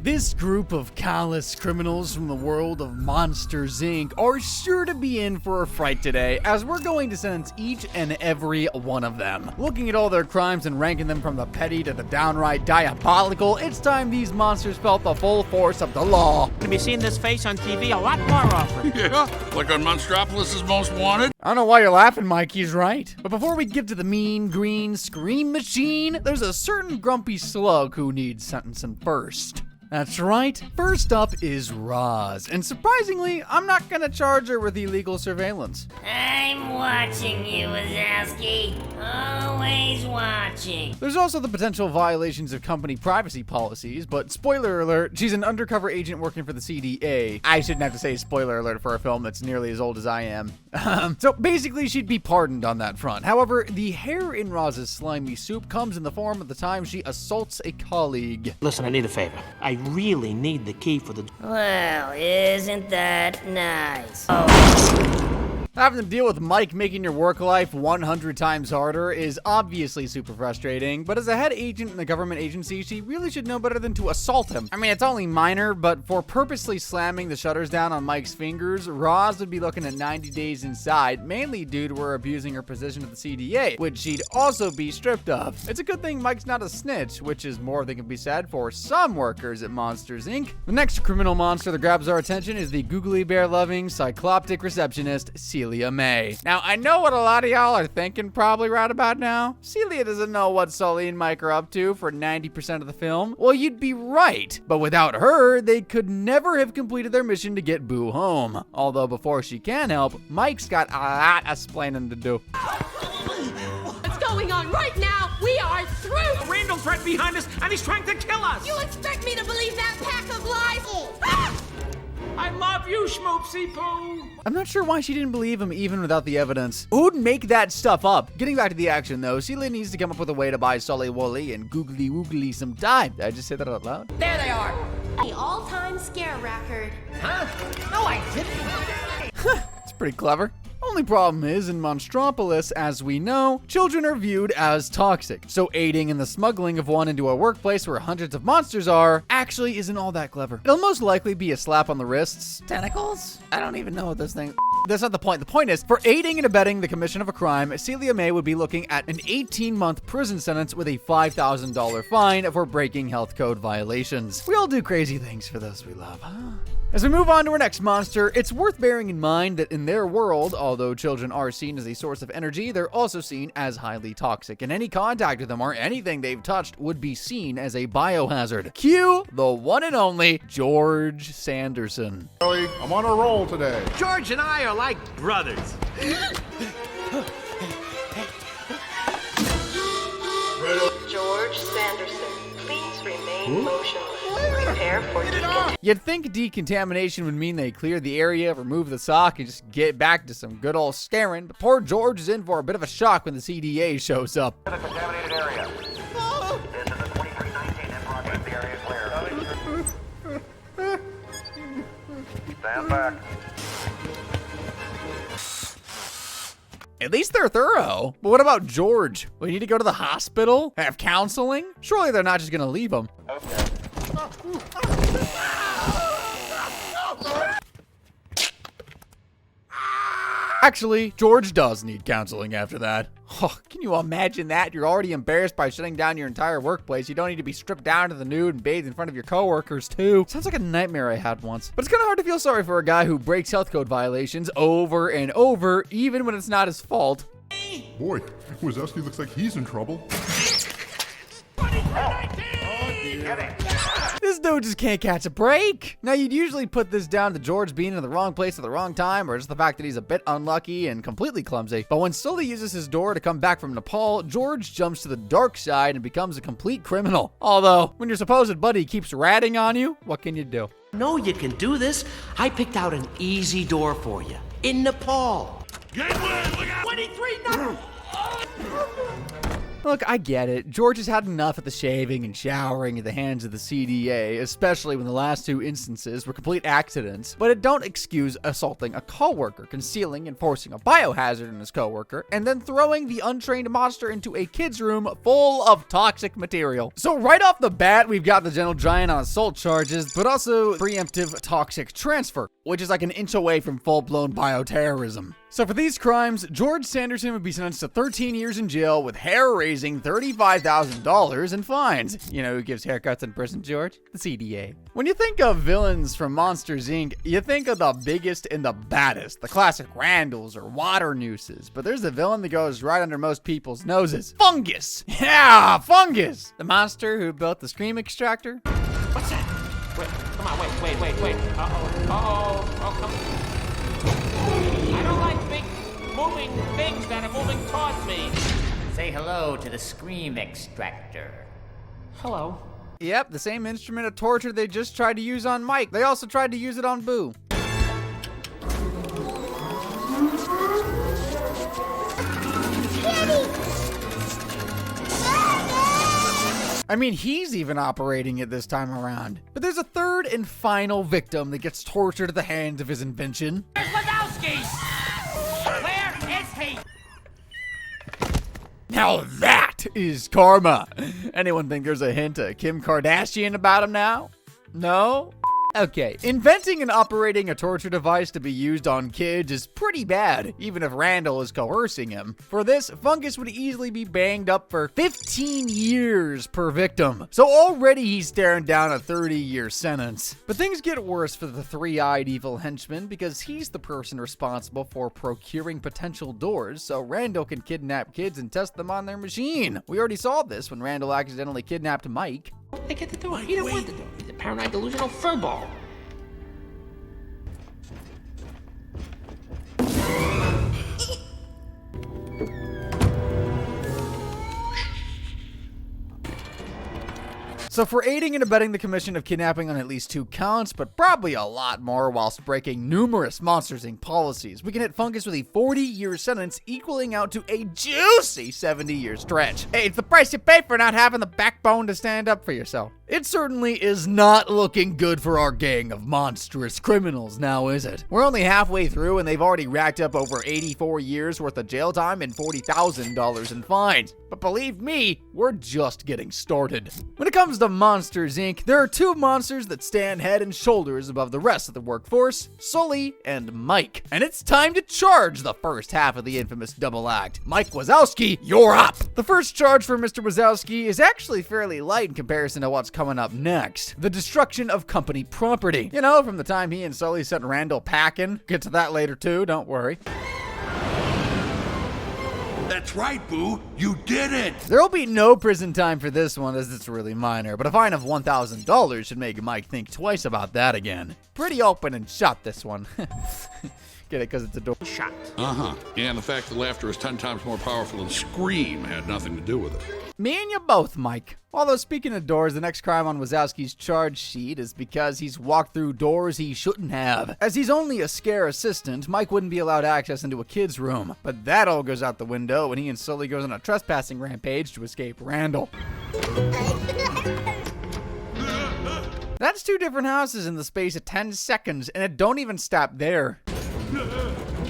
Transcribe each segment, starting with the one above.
This group of callous criminals from the world of Monsters, Inc. are sure to be in for a fright today, as we're going to sentence each and every one of them. Looking at all their crimes and ranking them from the petty to the downright diabolical, it's time these monsters felt the full force of the law. Gonna be seeing this face on TV a lot more often. Yeah, like on Monstropolis' Most Wanted. I don't know why you're laughing, Mike, he's right. But before we get to the mean green scream machine, there's a certain grumpy slug who needs sentencing first. That's right, first up is Roz, and surprisingly, I'm not gonna charge her with illegal surveillance. I'm watching you, Wazowski. Always watching. There's also the potential violations of company privacy policies, but spoiler alert, she's an undercover agent working for the CDA. I shouldn't have to say spoiler alert for a film that's nearly as old as I am. So basically, she'd be pardoned on that front. However, the hair in Roz's slimy soup comes in the form of the time she assaults a colleague. Listen, I need a favor. I really need the key for the... Well, isn't that nice? Having to deal with Mike making your work life 100 times harder is obviously super frustrating, but as a head agent in a government agency, she really should know better than to assault him. I mean, it's only minor, but for purposely slamming the shutters down on Mike's fingers, Roz would be looking at 90 days inside, mainly due to her abusing her position at the CDA, which she'd also be stripped of. It's a good thing Mike's not a snitch, which is more than can be said for some workers at Monsters, Inc. The next criminal monster that grabs our attention is the googly bear-loving, cycloptic receptionist, Celia May. Now, I know what a lot of y'all are thinking probably right about now. Celia doesn't know what Sully and Mike are up to for 90% of the film. Well, you'd be right. But without her, they could never have completed their mission to get Boo home. Although before she can help, Mike's got a lot of explaining to do. What's going on right now? We are through! Randall's right behind us, and he's trying to kill us! You expect me to believe that pack of lies? Ah! I love you, Schmoopsy Poo! I'm not sure why she didn't believe him even without the evidence. Who'd make that stuff up? Getting back to the action though, Celia needs to come up with a way to buy Sully Wooly and Googly Woogly some time. Did I just say that out loud? There they are! The all-time scare record. Huh? No, I didn't! It's pretty clever. Only problem is, in Monstropolis, as we know, children are viewed as toxic. So aiding in the smuggling of one into a workplace where hundreds of monsters are actually isn't all that clever. It'll most likely be a slap on the wrists. Tentacles? I don't even know what this thing... That's not the point. The point is, for aiding and abetting the commission of a crime, Celia May would be looking at an 18-month prison sentence with a $5,000 fine for breaking health code violations. We all do crazy things for those we love, huh? As we move on to our next monster, it's worth bearing in mind that in their world, although children are seen as a source of energy, they're also seen as highly toxic, and any contact with them or anything they've touched would be seen as a biohazard. Cue the one and only George Sanderson. Ellie, I'm on a roll today. George and I are like brothers. George Sanderson, please remain motionless. Prepare for decontamination. You'd think decontamination would mean they clear the area, remove the sock, and just get back to some good old scaring, but poor George is in for a bit of a shock when the CDA shows up. The contaminated area. This is the 2319 in progress. The area is clear. Stand back. At least they're thorough. But what about George? We need to go to the hospital? Have counseling? Surely they're not just gonna leave him. Okay. Actually, George does need counseling after that. Oh, can you imagine that? You're already embarrassed by shutting down your entire workplace. You don't need to be stripped down to the nude and bathed in front of your coworkers, too. Sounds like a nightmare I had once. But it's kind of hard to feel sorry for a guy who breaks health code violations over and over, even when it's not his fault. Boy, Wazowski looks like he's in trouble. This dude just can't catch a break. Now, you'd usually put this down to George being in the wrong place at the wrong time, or just the fact that he's a bit unlucky and completely clumsy. But when Sully uses his door to come back from Nepal, George jumps to the dark side and becomes a complete criminal. Although, when your supposed buddy keeps ratting on you, what can you do? No, you can do this. I picked out an easy door for you. In Nepal. Gateway, look out! 23 now! Look, I get it. George has had enough of the shaving and showering at the hands of the CDA, especially when the last two instances were complete accidents, but it don't excuse assaulting a coworker, concealing and forcing a biohazard in his coworker, and then throwing the untrained monster into a kid's room full of toxic material. So right off the bat, we've got the Gentle Giant on assault charges, but also preemptive toxic transfer, which is like an inch away from full-blown bioterrorism. So for these crimes, George Sanderson would be sentenced to 13 years in jail with hair-raising $35,000 in fines. You know who gives haircuts in prison, George? The CDA. When you think of villains from Monsters, Inc., you think of the biggest and the baddest, the classic Randalls or water nooses, but there's a villain that goes right under most people's noses. Fungus! Yeah, Fungus! The monster who built the Scream Extractor. What's that? Wait, come on, wait. Oh, come on. I don't like big moving things that are moving towards me. Say hello to the Scream Extractor. Hello. Yep, the same instrument of torture they just tried to use on Mike. They also tried to use it on Boo. I mean, he's even operating it this time around. But there's a third and final victim that gets tortured at the hands of his invention. Where's Wazowski? Where is he? Now that is karma. Anyone think there's a hint of Kim Kardashian about him now? No? Okay, inventing and operating a torture device to be used on kids is pretty bad, even if Randall is coercing him. For this, Fungus would easily be banged up for 15 years per victim. So already he's staring down a 30-year sentence. But things get worse for the three-eyed evil henchman because he's the person responsible for procuring potential doors so Randall can kidnap kids and test them on their machine. We already saw this when Randall accidentally kidnapped Mike. I get the door. He don't want the door. He's a paranoid, delusional furball. So for aiding and abetting the commission of kidnapping on at least 2 counts, but probably a lot more whilst breaking numerous Monsters, Inc. policies, we can hit Fungus with a 40-year sentence equaling out to a juicy 70-year stretch. Hey, it's the price you pay for not having the backbone to stand up for yourself. It certainly is not looking good for our gang of monstrous criminals now, is it? We're only halfway through and they've already racked up over 84 years worth of jail time and $40,000 in fines. But believe me, we're just getting started. When it comes to Monsters, Inc., there are 2 monsters that stand head and shoulders above the rest of the workforce, Sully and Mike. And it's time to charge the first half of the infamous double act. Mike Wazowski, you're up! The first charge for Mr. Wazowski is actually fairly light in comparison to what's coming up next. The destruction of company property. You know, from the time he and Sully sent Randall packing. Get to that later too, don't worry. That's right, Boo. You did it. There'll be no prison time for this one as it's really minor, but a fine of $1,000 should make Mike think twice about that again. Pretty open and shut, this one. Get it, because it's a door shot. Uh-huh. And the fact that laughter is 10 times more powerful than scream had nothing to do with it. Me and you both, Mike. Although, speaking of doors, the next crime on Wazowski's charge sheet is because he's walked through doors he shouldn't have. As he's only a scare assistant, Mike wouldn't be allowed access into a kid's room. But that all goes out the window when he and Sully goes on a trespassing rampage to escape Randall. That's 2 different houses in the space of 10 seconds, and it don't even stop there.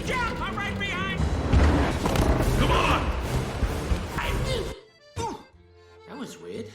Yeah, I'm right behind. Come on! That was weird.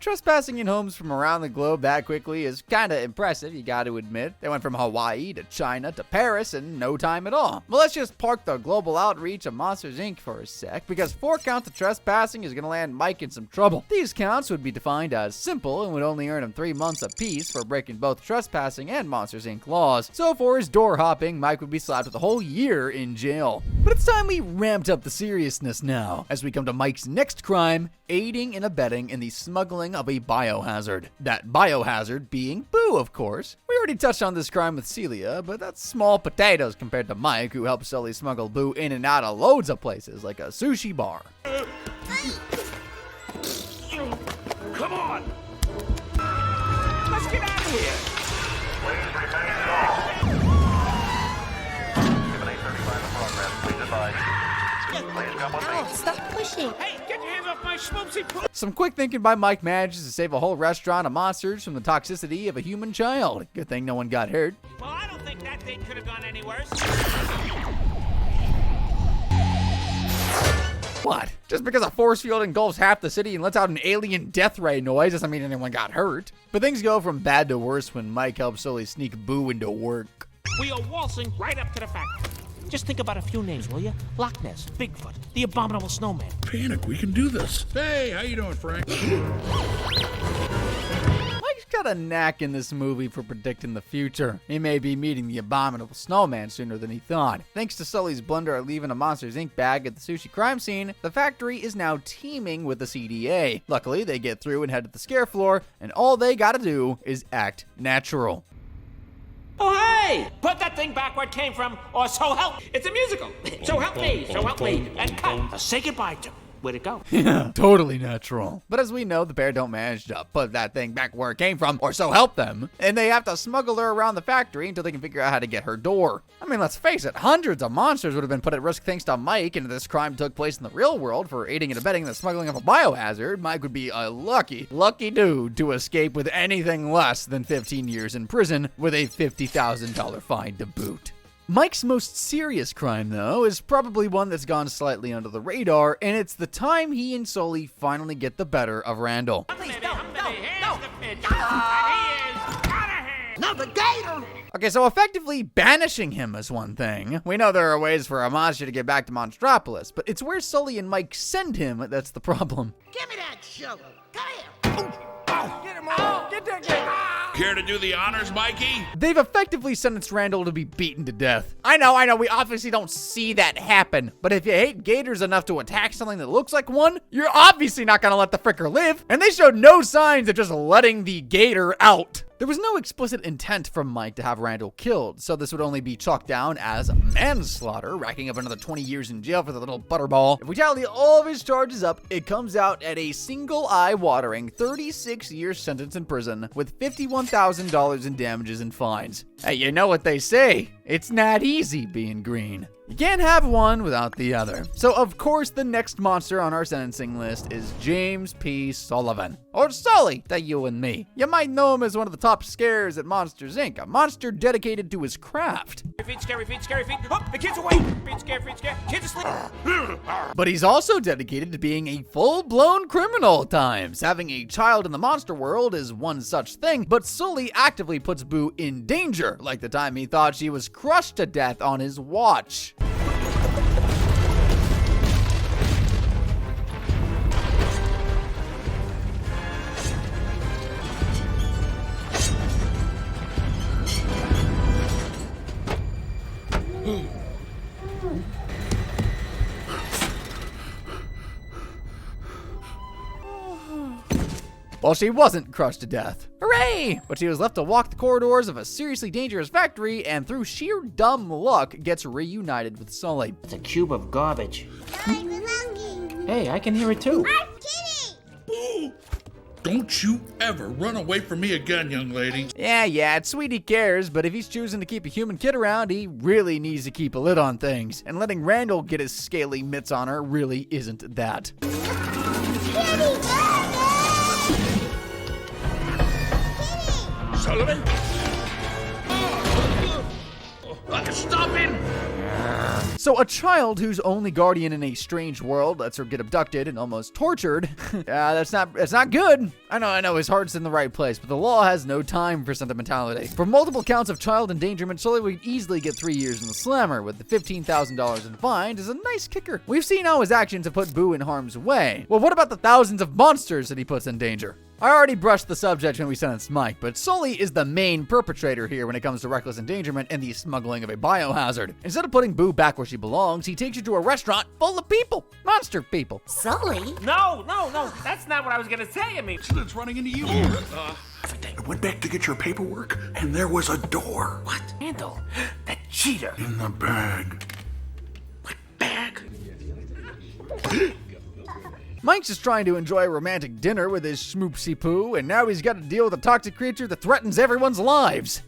Trespassing in homes from around the globe that quickly is kinda impressive, you gotta admit. They went from Hawaii to China to Paris in no time at all. But let's just park the global outreach of Monsters, Inc. for a sec, because 4 counts of trespassing is gonna land Mike in some trouble. These counts would be defined as simple and would only earn him 3 months apiece for breaking both trespassing and Monsters, Inc. laws. So for his door hopping, Mike would be slapped with a whole year in jail. But it's time we ramped up the seriousness now, as we come to Mike's next crime, aiding and abetting in the smuggling of a biohazard. That biohazard being Boo, of course. We already touched on this crime with Celia, but that's small potatoes compared to Mike, who helped Sully smuggle Boo in and out of loads of places, like a sushi bar. Come on! Let's get out of here. Please remain calm. 7835 in progress. Please advise. Please come with me. Stop pushing. Hey, get your hands off my schmoopsy poo. Some quick thinking by Mike manages to save a whole restaurant of monsters from the toxicity of a human child. Good thing no one got hurt. Well, I don't think that thing could have gone any worse. What? Just because a force field engulfs half the city and lets out an alien death ray noise doesn't mean anyone got hurt. But things go from bad to worse when Mike helps Sully sneak Boo into work. We are waltzing right up to the factory. Just think about a few names, will you? Loch Ness, Bigfoot, the Abominable Snowman. Panic, we can do this. Hey, how you doing, Frank? Mike's got a knack in this movie for predicting the future. He may be meeting the Abominable Snowman sooner than he thought. Thanks to Sully's blunder at leaving a Monsters Inc. bag at the sushi crime scene, the factory is now teeming with the CDA. Luckily, they get through and head to the scare floor, and all they gotta do is act natural. Oh, hey! Put that thing back where it came from, or so help. It's a musical. So help me, and cut. Say goodbye to. Where'd it go? Yeah, totally natural. But as we know, the pair don't manage to put that thing back where it came from, or so help them. And they have to smuggle her around the factory until they can figure out how to get her door. I mean, let's face it, hundreds of monsters would have been put at risk thanks to Mike, and if this crime took place in the real world for aiding and abetting the smuggling of a biohazard, Mike would be a lucky dude to escape with anything less than 15 years in prison with a $50,000 fine to boot. Mike's most serious crime, though, is probably one that's gone slightly under the radar, and it's the time he and Sully finally get the better of Randall. Here's the pitch. And he is out of hand. No, the gator! Okay, so effectively banishing him is one thing. We know there are ways for a monster to get back to Monstropolis, but it's where Sully and Mike send him that's the problem. Give me that sugar. Come here. Get him on! Get that guy! Care to do the honors, Mikey? They've effectively sentenced Randall to be beaten to death. I know, we obviously don't see that happen, but if you hate gators enough to attack something that looks like one, you're obviously not gonna let the fricker live, and they showed no signs of just letting the gator out. There was no explicit intent from Mike to have Randall killed, so this would only be chalked down as manslaughter, racking up another 20 years in jail for the little butterball. If we tally all of his charges up, it comes out at a single eye-watering 36-year sentence in prison with $51,000 in damages and fines. Hey, you know what they say, it's not easy being green. You can't have one without the other. So, of course, the next monster on our sentencing list is James P. Sullivan. Or Sully, to you and me. You might know him as one of the top scares at Monsters, Inc., a monster dedicated to his craft. Scary feet. Oh, the kid's awake. Feet scared. Kids asleep. But he's also dedicated to being a full-blown criminal at times. Having a child in the monster world is one such thing, but Sully actively puts Boo in danger, like the time he thought she was crushed to death on his watch. Well, she wasn't crushed to death. Hooray! But she was left to walk the corridors of a seriously dangerous factory and through sheer dumb luck gets reunited with Sully. It's a cube of garbage. Hey, I can hear it too. I'm kidding! Boo! Don't you ever run away from me again, young lady. Yeah, it's sweet he cares, but if he's choosing to keep a human kid around, he really needs to keep a lid on things. And letting Randall get his scaly mitts on her really isn't that. Sullivan? Stop him! So a child whose only guardian in a strange world lets her get abducted and almost tortured, that's not good. I know, his heart's in the right place, but the law has no time for sentimentality. For multiple counts of child endangerment, Sully would easily get 3 years in the slammer, with the $15,000 in fines is a nice kicker. We've seen how his actions have put Boo in harm's way. Well, what about the thousands of monsters that he puts in danger? I already brushed the subject when we sentenced Mike, but Sully is the main perpetrator here when it comes to reckless endangerment and the smuggling of a biohazard. Instead of putting Boo back where she belongs, he takes her to a restaurant full of people. Monster people. Sully? No, that's not what I was gonna say. I mean, It's running into you. I went back to get your paperwork, and there was a door. what? Randall, that cheater. In the bag. Bag. Mike's just trying to enjoy a romantic dinner with his schmoopsy poo, and now he's got to deal with a toxic creature that threatens everyone's lives.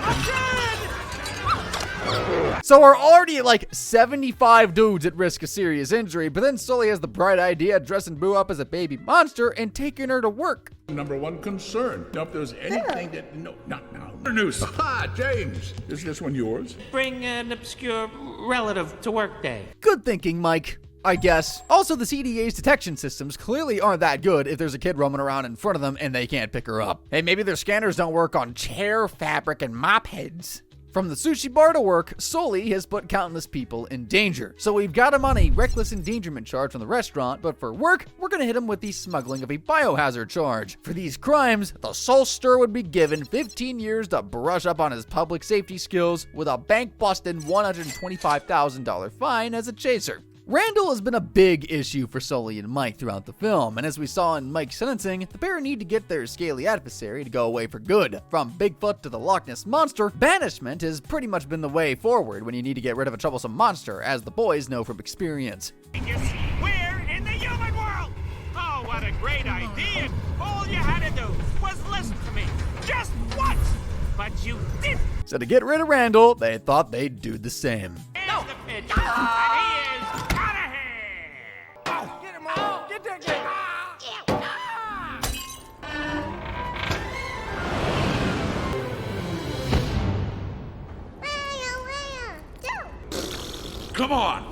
Okay! So we're already at like 75 dudes at risk of serious injury, but then Sully has the bright idea of dressing Boo up as a baby monster and taking her to work. Number one concern. Now, if there's anything that... No, not now. News. Ha, James. Is this one yours? Bring an obscure relative to work day. Good thinking, Mike. I guess. Also, the CDA's detection systems clearly aren't that good if there's a kid roaming around in front of them and they can't pick her up. Hey, maybe their scanners don't work on chair fabric and mop heads. From the sushi bar to work, Sully has put countless people in danger. So we've got him on a reckless endangerment charge from the restaurant, but for work, we're gonna hit him with the smuggling of a biohazard charge. For these crimes, the Soulster would be given 15 years to brush up on his public safety skills with a bank-busting $125,000 fine as a chaser. Randall has been a big issue for Sully and Mike throughout the film, and as we saw in Mike's sentencing, the pair need to get their scaly adversary to go away for good. From Bigfoot to the Loch Ness Monster, banishment has pretty much been the way forward when you need to get rid of a troublesome monster, as the boys know from experience. We're in the human world! Oh, what a great idea! All you had to do was listen to me, just once! But you didn't! So to get rid of Randall, they thought they'd do the same. Here's the pitch, and he is out of here! Oh, get him on! Get that guy! Come on.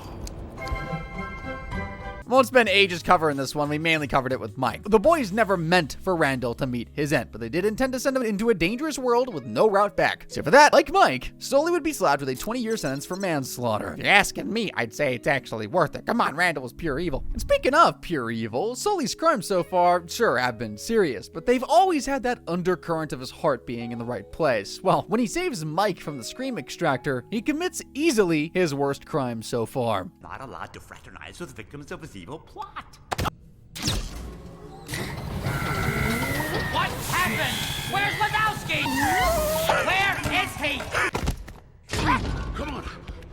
Won't spend ages covering this one, we mainly covered it with Mike. The boys never meant for Randall to meet his end, but they did intend to send him into a dangerous world with no route back. So for that, like Mike, Sully would be slapped with a 20-year sentence for manslaughter. If you're asking me, I'd say it's actually worth it. Come on, Randall was pure evil. And speaking of pure evil, Sully's crimes so far, sure, have been serious, but they've always had that undercurrent of his heart being in the right place. Well, when he saves Mike from the scream extractor, he commits easily his worst crime so far. Not allowed to fraternize with victims of his evil plot. What happened? Where's Wadowski? Where is he? Come on.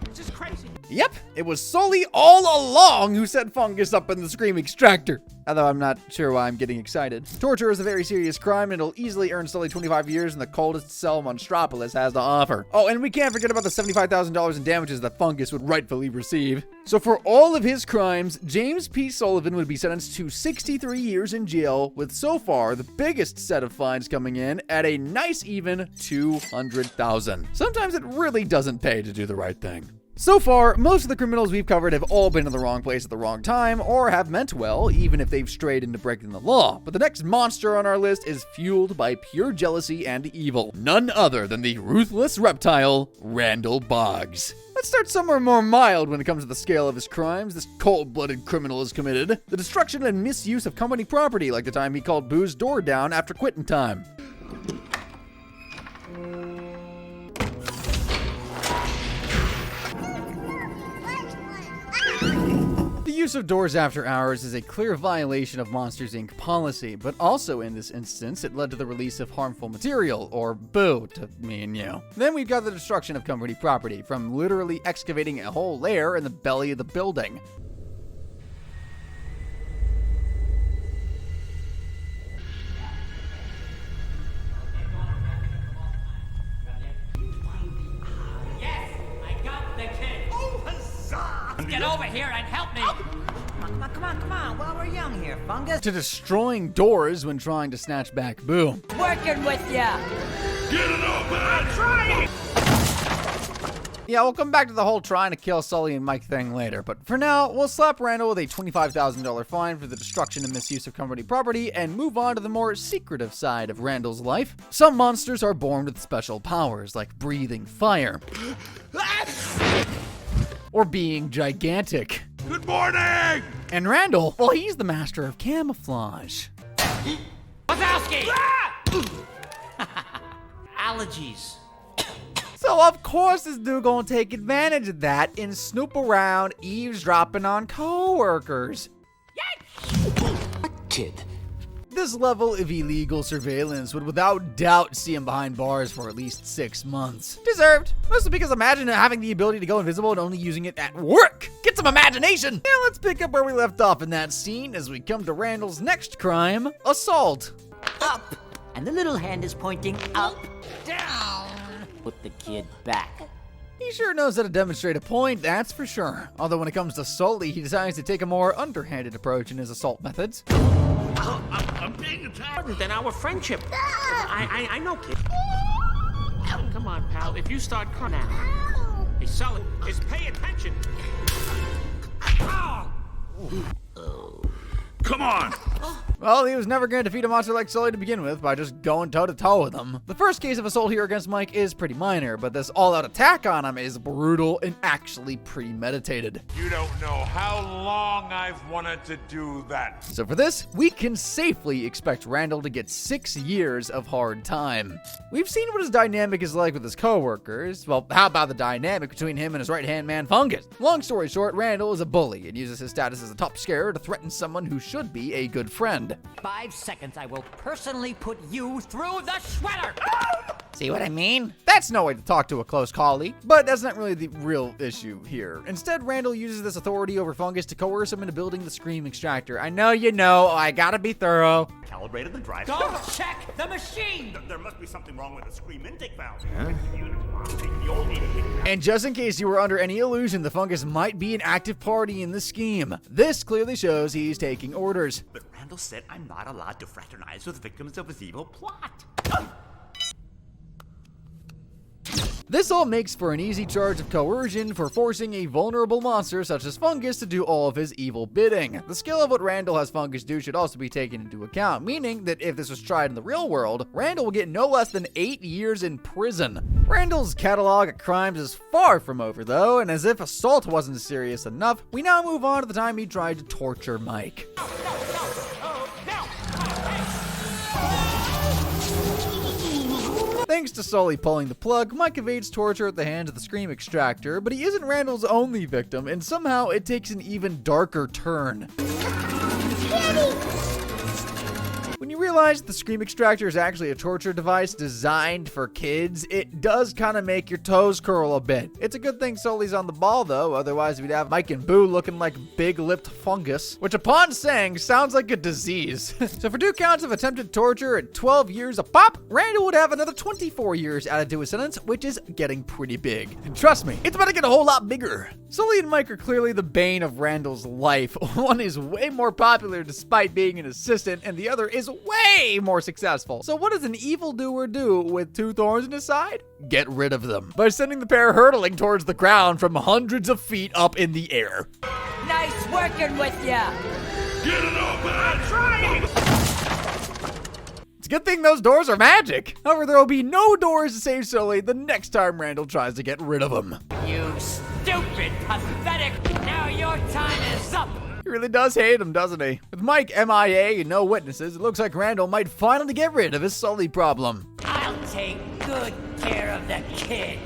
This is crazy. Yep, it was Sully all along who set Fungus up in the scream extractor. Although I'm not sure why I'm getting excited. Torture is a very serious crime, and it'll easily earn Sully 25 years in the coldest cell Monstropolis has to offer. Oh, and we can't forget about the $75,000 in damages that Fungus would rightfully receive. So for all of his crimes, James P. Sullivan would be sentenced to 63 years in jail, with so far the biggest set of fines coming in at a nice even $200,000. Sometimes it really doesn't pay to do the right thing. So far, most of the criminals we've covered have all been in the wrong place at the wrong time, or have meant well, even if they've strayed into breaking the law. But the next monster on our list is fueled by pure jealousy and evil. None other than the ruthless reptile, Randall Boggs. Let's start somewhere more mild when it comes to the scale of his crimes this cold-blooded criminal has committed. The destruction and misuse of company property, like the time he called Boo's door down after quitting time. The use of doors after hours is a clear violation of Monsters, Inc. policy, but also in this instance, it led to the release of harmful material, or boo, to me and you. Then we've got the destruction of company property, from literally excavating a whole lair in the belly of the building. Yes, I got the kid. Oh, huzzah! Get over here and help me. Come on, while we're young here, Fungus. To destroying doors when trying to snatch back Boo. Working with ya. Get it open! I'm trying! Yeah, we'll come back to the whole trying to kill Sully and Mike thing later, but for now, we'll slap Randall with a $25,000 fine for the destruction and misuse of company property and move on to the more secretive side of Randall's life. Some monsters are born with special powers, like breathing fire. Or being gigantic. Good morning! And Randall, well, he's the master of camouflage. Wadowski! Allergies. So of course this dude gonna take advantage of that and snoop around eavesdropping on co-workers. Kid. This level of illegal surveillance would without doubt see him behind bars for at least 6 months. Deserved. Mostly because imagine having the ability to go invisible and only using it at work. Get some imagination. Now let's pick up where we left off in that scene as we come to Randall's next crime, assault. Up. And the little hand is pointing up. Down. Put the kid back. He sure knows how to demonstrate a point, that's for sure. Although when it comes to Sully, he decides to take a more underhanded approach in his assault methods. I'm being attacked. Than our friendship. I know, kid. Come on, pal. If you start crying now. Hey, Sully, just pay attention. Come on. Well, he was never going to defeat a monster like Sully to begin with by just going toe-to-toe with him. The first case of assault here against Mike is pretty minor, but this all-out attack on him is brutal and actually premeditated. You don't know how long I've wanted to do that. So for this, we can safely expect Randall to get 6 years of hard time. We've seen what his dynamic is like with his coworkers. Well, how about the dynamic between him and his right-hand man, Fungus? Long story short, Randall is a bully and uses his status as a top scarer to threaten someone who should be a good friend. 5 seconds, I will personally put you through the shredder! See what I mean? That's no way to talk to a close colleague, but that's not really the real issue here. Instead, Randall uses this authority over Fungus to coerce him into building the Scream Extractor. I know you know, I gotta be thorough. Calibrated the drive. Go check the machine! There must be something wrong with the scream intake valve. And just in case you were under any illusion, the Fungus might be an active party in the scheme. This clearly shows he's taking orders. But Randall said I'm not allowed to fraternize with victims of his evil plot. This all makes for an easy charge of coercion for forcing a vulnerable monster such as Fungus to do all of his evil bidding. The skill of what Randall has Fungus do should also be taken into account, meaning that if this was tried in the real world, Randall will get no less than 8 years in prison. Randall's catalog of crimes is far from over though, and as if assault wasn't serious enough, we now move on to the time he tried to torture Mike. Thanks to Sully pulling the plug, Mike evades torture at the hands of the Scream Extractor, but he isn't Randall's only victim, and somehow it takes an even darker turn. When you realize the Scream Extractor is actually a torture device designed for kids, it does kind of make your toes curl a bit. It's a good thing Sully's on the ball though, otherwise we'd have Mike and Boo looking like big-lipped fungus, which upon saying sounds like a disease. So for 2 counts of attempted torture and 12 years a pop, Randall would have another 24 years added to his sentence, which is getting pretty big. And trust me, it's about to get a whole lot bigger. Sully and Mike are clearly the bane of Randall's life. One is way more popular despite being an assistant, and the other is way more successful. So what does an evildoer do with 2 thorns in his side? Get rid of them by sending the pair hurtling towards the ground from hundreds of feet up in the air. Nice working with ya! Get it open! I'm trying! It's a good thing those doors are magic. However, there will be no doors to save Sully the next time Randall tries to get rid of him. You stupid, pathetic! Now your time is up! He really does hate him, doesn't he? With Mike MIA and no witnesses, it looks like Randall might finally get rid of his Sully problem. I'll take good care of the kid.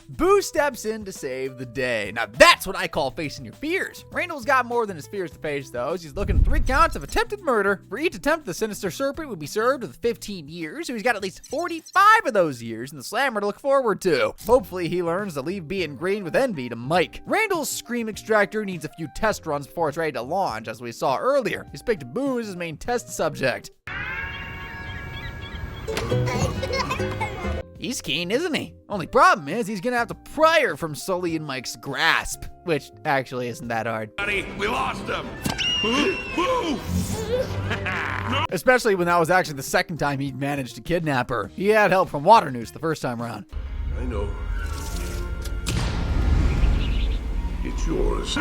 Boo steps in to save the day. Now that's what I call facing your fears. Randall's got more than his fears to face though, as he's looking at 3 counts of attempted murder. For each attempt, the Sinister Serpent would be served with 15 years, so he's got at least 45 of those years in the slammer to look forward to. Hopefully he learns to leave being green with envy to Mike. Randall's Scream Extractor needs a few test runs before it's ready to launch, as we saw earlier. He's picked Boo as his main test subject. He's keen, isn't he? Only problem is he's gonna have to pry her from Sully and Mike's grasp, which actually isn't that hard. Buddy, we lost him. Especially when that was actually the second time he'd managed to kidnap her. He had help from Water Noose the first time around. I know. It's yours.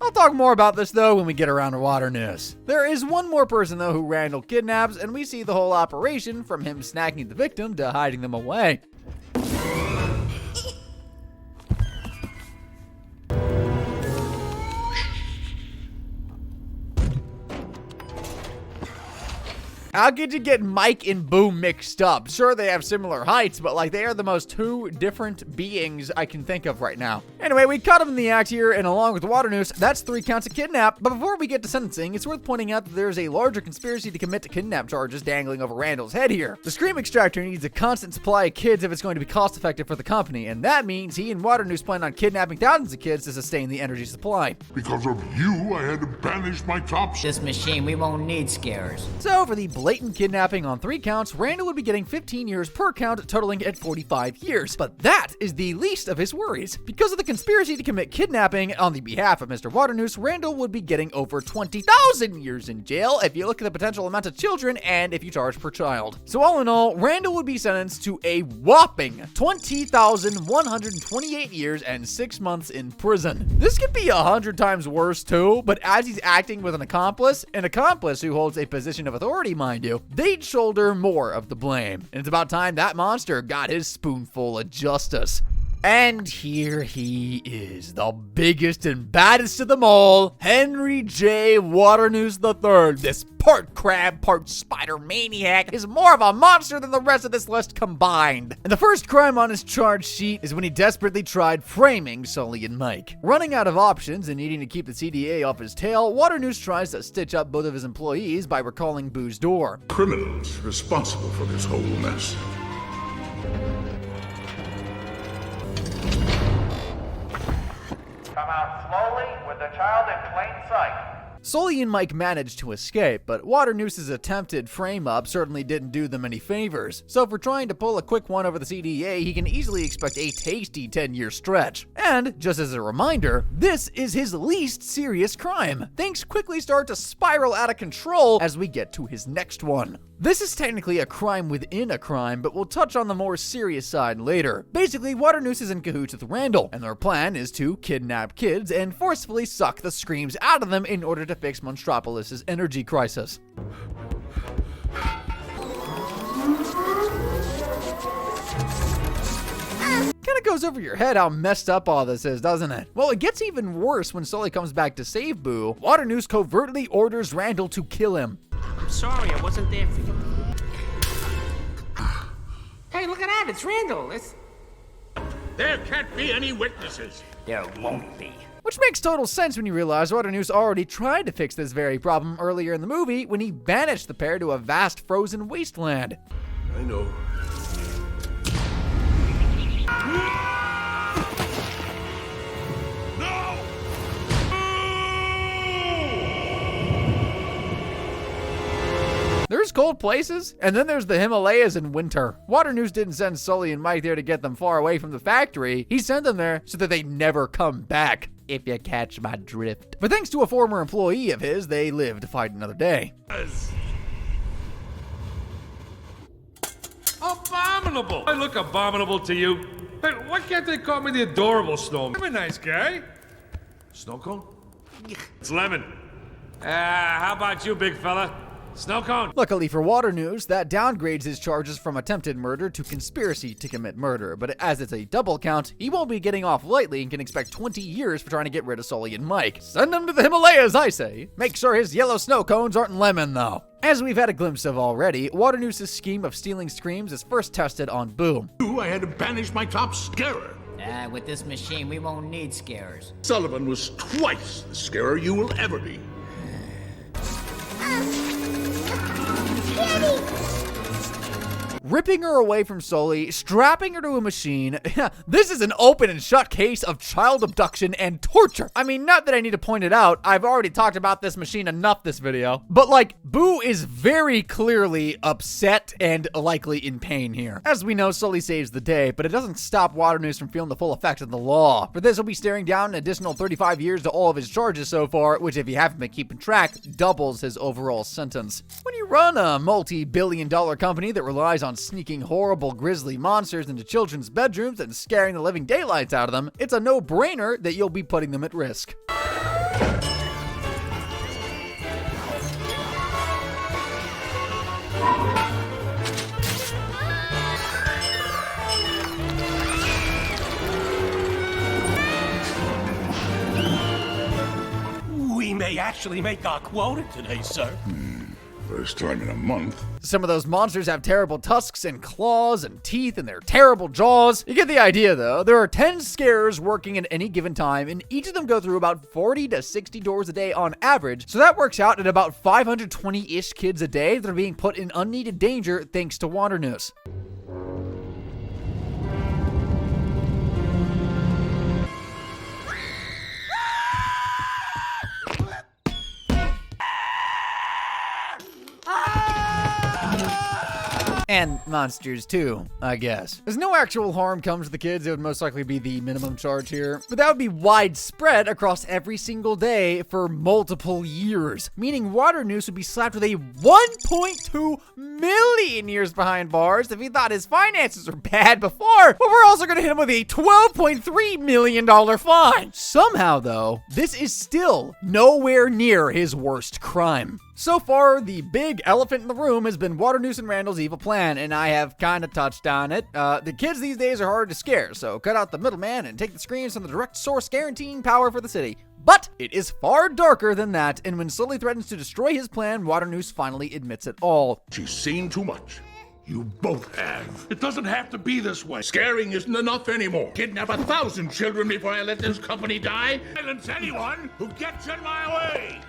I'll talk more about this though when we get around to Water Noose. There is one more person though who Randall kidnaps, and we see the whole operation from him snacking the victim to hiding them away. How could you get Mike and Boo mixed up? Sure, they have similar heights, but like they are the most two different beings I can think of right now. Anyway, we caught him in the act here, and along with Water Noose, that's 3 counts of kidnap. But before we get to sentencing, it's worth pointing out that there's a larger conspiracy to commit kidnap charges dangling over Randall's head here. The Scream Extractor needs a constant supply of kids if it's going to be cost effective for the company, and that means he and Water Noose plan on kidnapping thousands of kids to sustain the energy supply. Because of you, I had to banish my top. This machine, we won't need scarers. So for the blatant kidnapping on 3 counts, Randall would be getting 15 years per count, totaling at 45 years. But that is the least of his worries. Because of the conspiracy to commit kidnapping on the behalf of Mr. Water Noose, Randall would be getting over 20,000 years in jail if you look at the potential amount of children and if you charge per child. So all in all, Randall would be sentenced to a whopping 20,128 years and 6 months in prison. This could be 100 times worse too, but as he's acting with an accomplice who holds a position of authority, mind you, they'd shoulder more of the blame. And it's about time that monster got his spoonful of justice. And here he is, the biggest and baddest of them all, Henry J. Water Noose III. This part crab, part spider maniac is more of a monster than the rest of this list combined. And the first crime on his charge sheet is when he desperately tried framing Sully and Mike. Running out of options and needing to keep the CDA off his tail, Water Noose tries to stitch up both of his employees by recalling Boo's door. Criminals responsible for this whole mess. Come out slowly with the child in plain sight. Sully and Mike managed to escape, but Water Noose's attempted frame-up certainly didn't do them any favors. So for trying to pull a quick one over the CDA, he can easily expect a tasty 10-year stretch. And, just as a reminder, this is his least serious crime. Things quickly start to spiral out of control as we get to his next one. This is technically a crime within a crime, but we'll touch on the more serious side later. Basically, Water Noose is in cahoots with Randall, and their plan is to kidnap kids and forcefully suck the screams out of them in order to fix Monstropolis' energy crisis. Kinda goes over your head how messed up all this is, doesn't it? Well, it gets even worse when Sully comes back to save Boo. Water Noose covertly orders Randall to kill him. I'm sorry, I wasn't there for you. Hey, look at that, it's Randall. There can't be any witnesses. There won't be. Which makes total sense when you realize Water Noose already tried to fix this very problem earlier in the movie when he banished the pair to a vast frozen wasteland. I know. There's cold places, and then there's the Himalayas in winter. Water Noose didn't send Sully and Mike there to get them far away from the factory. He sent them there so that they never come back, if you catch my drift. But thanks to a former employee of his, they live to fight another day. Abominable! I look abominable to you. Hey, why can't they call me the adorable snowman? I'm a nice guy. Snow cone? It's lemon. How about you, big fella? Snow cone. Luckily for Water Noose, that downgrades his charges from attempted murder to conspiracy to commit murder. But as it's a double count, he won't be getting off lightly and can expect 20 years for trying to get rid of Sully and Mike. Send him to the Himalayas, I say. Make sure his yellow snow cones aren't lemon, though. As we've had a glimpse of already, Water Noose's scheme of stealing screams is first tested on Boo. I had to banish my top scarer. With this machine, we won't need scarers. Sullivan was twice the scarer you will ever be. Ripping her away from Sully, strapping her to a machine. This is an open and shut case of child abduction and torture. I mean, not that I need to point it out. I've already talked about this machine enough this video. But like, Boo is very clearly upset and likely in pain here. As we know, Sully saves the day, but it doesn't stop Water Noose from feeling the full effect of the law. For this, he'll be staring down an additional 35 years to all of his charges so far, which if you haven't been keeping track, doubles his overall sentence. When you run a multi-billion-dollar company that relies on sneaking horrible grisly monsters into children's bedrooms and scaring the living daylights out of them, it's a no-brainer that you'll be putting them at risk. We may actually make our quota today, sir. First time in a month. Some of those monsters have terrible tusks and claws and teeth and their terrible jaws. You get the idea, though. There are 10 scares working at any given time, and each of them go through about 40 to 60 doors a day on average. So that works out at about 520-ish kids a day that are being put in unneeded danger thanks to water news. And monsters too, I guess. As no actual harm comes to the kids, it would most likely be the minimum charge here. But that would be widespread across every single day for multiple years. Meaning Water Noose would be slapped with a 1.2 million years behind bars if he thought his finances were bad before. But we're also gonna hit him with a $12.3 million fine. Somehow though, this is still nowhere near his worst crime. So far, the big elephant in the room has been Water Noose and Randall's evil plan, and I have kind of touched on it. The kids these days are hard to scare, so cut out the middleman and take the screams from the direct source guaranteeing power for the city. But it is far darker than that, and when Sully threatens to destroy his plan, Water Noose finally admits it all. She's seen too much. You both have. It doesn't have to be this way. Scaring isn't enough anymore. Kidnap 1,000 children before I let this company die. Silence anyone who gets in my way.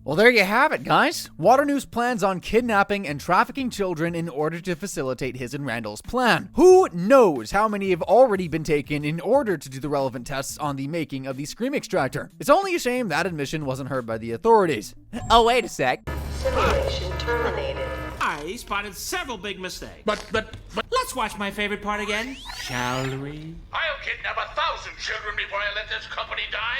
Well, there you have it, guys. Water Noose plans on kidnapping and trafficking children in order to facilitate his and Randall's plan. Who knows how many have already been taken in order to do the relevant tests on the making of the Scream Extractor. It's only a shame that admission wasn't heard by the authorities. Oh, wait a sec. Simulation terminated. I spotted several big mistakes. But let's watch my favorite part again, shall we? I'll kidnap 1,000 children before I let this company die.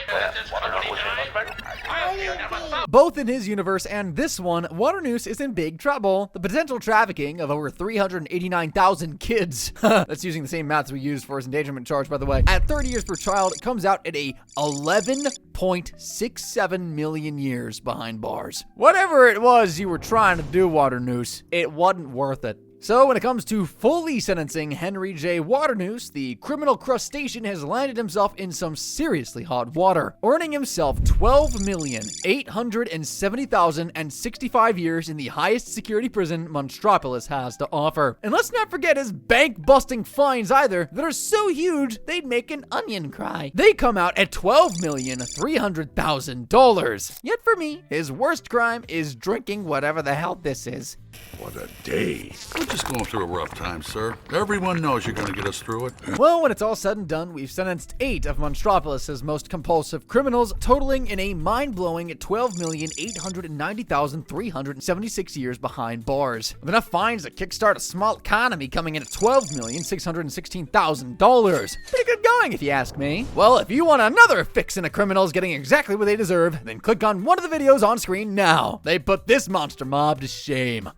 I'll kidnap 1,000. Both in his universe and this one, Water Noose is in big trouble. The potential trafficking of over 389,000 kids, that's using the same maths we used for his endangerment charge, by the way, at 30 years per child, it comes out at a 11.67 million years behind bars. Whatever it was you were trying to do, Water Noose, it wasn't worth it. So when it comes to fully sentencing Henry J. Water Noose, the criminal crustacean has landed himself in some seriously hot water, earning himself 12,870,065 years in the highest security prison Monstropolis has to offer. And let's not forget his bank-busting fines either, that are so huge they'd make an onion cry. They come out at $12,300,000. Yet for me, his worst crime is drinking whatever the hell this is. What a day. We're just going through a rough time, sir. Everyone knows you're going to get us through it. Well, when it's all said and done, we've sentenced 8 of Monstropolis' most compulsive criminals, totaling in a mind-blowing 12,890,376 years behind bars. With enough fines to kickstart a small economy coming in at $12,616,000. Pretty good going, if you ask me. Well, if you want another fix in a criminals getting exactly what they deserve, then click on one of the videos on screen now. They put this monster mob to shame.